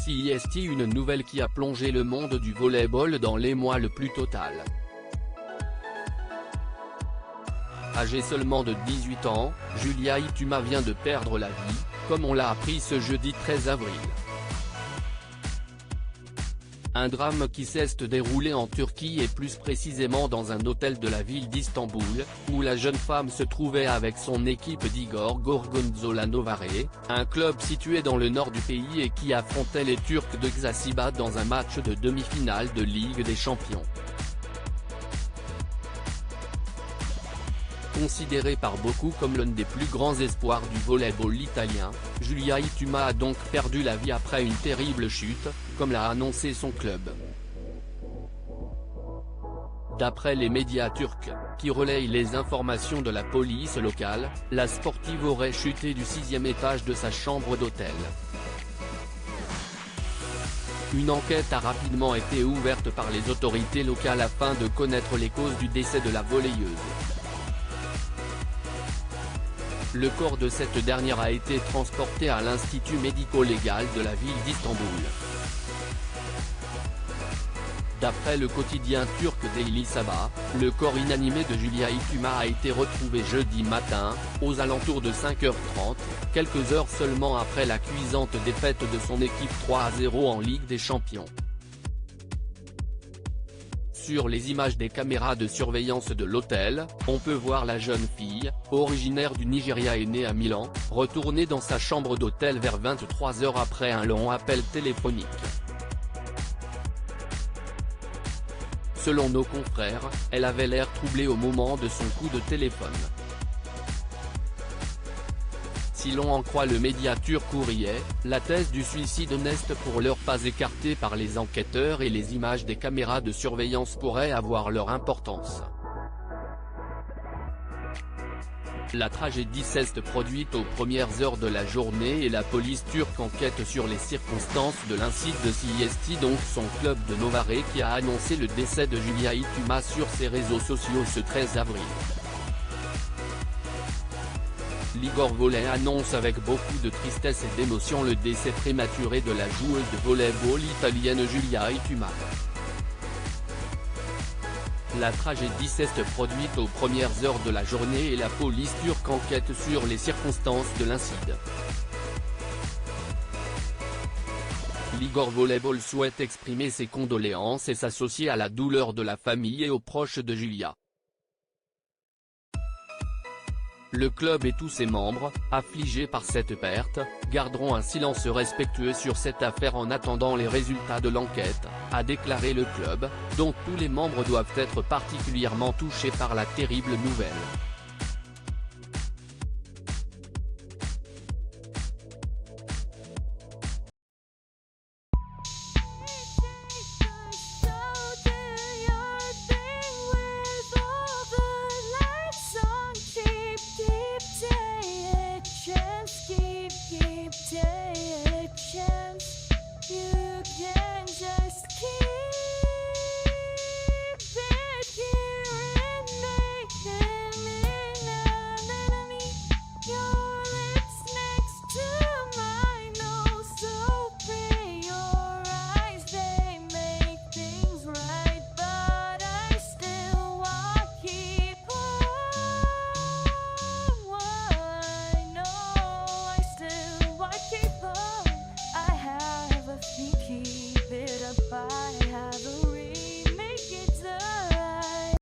CIST, une nouvelle qui a plongé le monde du volleyball dans l'émoi le plus total. Âgée seulement de 18 ans, Julia Ituma vient de perdre la vie, comme on l'a appris ce jeudi 13 avril. Un drame qui s'est déroulé en Turquie et plus précisément dans un hôtel de la ville d'Istanbul, où la jeune femme se trouvait avec son équipe d'Igor Gorgonzola Novare, un club situé dans le nord du pays et qui affrontait les Turcs de Xaçiba dans un match de demi-finale de Ligue des Champions. Considérée par beaucoup comme l'un des plus grands espoirs du volleyball italien, Julia Ituma a donc perdu la vie après une terrible chute, comme l'a annoncé son club. D'après les médias turcs, qui relayent les informations de la police locale, la sportive aurait chuté du 6e étage de sa chambre d'hôtel. Une enquête a rapidement été ouverte par les autorités locales afin de connaître les causes du décès de la volleyeuse. Le corps de cette dernière a été transporté à l'Institut médico-légal de la ville d'Istanbul. D'après le quotidien turc Daily Sabah, le corps inanimé de Julia Ituma a été retrouvé jeudi matin, aux alentours de 5h30, quelques heures seulement après la cuisante défaite de son équipe 3-0 en Ligue des Champions. Sur les images des caméras de surveillance de l'hôtel, on peut voir la jeune fille, originaire du Nigeria et née à Milan, retourner dans sa chambre d'hôtel vers 23h après un long appel téléphonique. Selon nos confrères, elle avait l'air troublée au moment de son coup de téléphone. Si l'on en croit le média turc Hürriyet, la thèse du suicide n'est pour l'heure pas écartée par les enquêteurs et les images des caméras de surveillance pourraient avoir leur importance. La tragédie s'est produite aux premières heures de la journée et la police turque enquête sur les circonstances de l'incident de CIST, donc son club de Novare, qui a annoncé le décès de Julia Ituma sur ses réseaux sociaux ce 13 avril. L'Igor Volley annonce avec beaucoup de tristesse et d'émotion le décès prématuré de la joueuse de volleyball italienne Julia Ituma. La tragédie s'est produite aux premières heures de la journée et la police turque enquête sur les circonstances de l'incident. L'Igor Volleyball souhaite exprimer ses condoléances et s'associer à la douleur de la famille et aux proches de Julia. Le club et tous ses membres, affligés par cette perte, garderont un silence respectueux sur cette affaire en attendant les résultats de l'enquête, a déclaré le club, dont tous les membres doivent être particulièrement touchés par la terrible nouvelle. Keep it up, I have a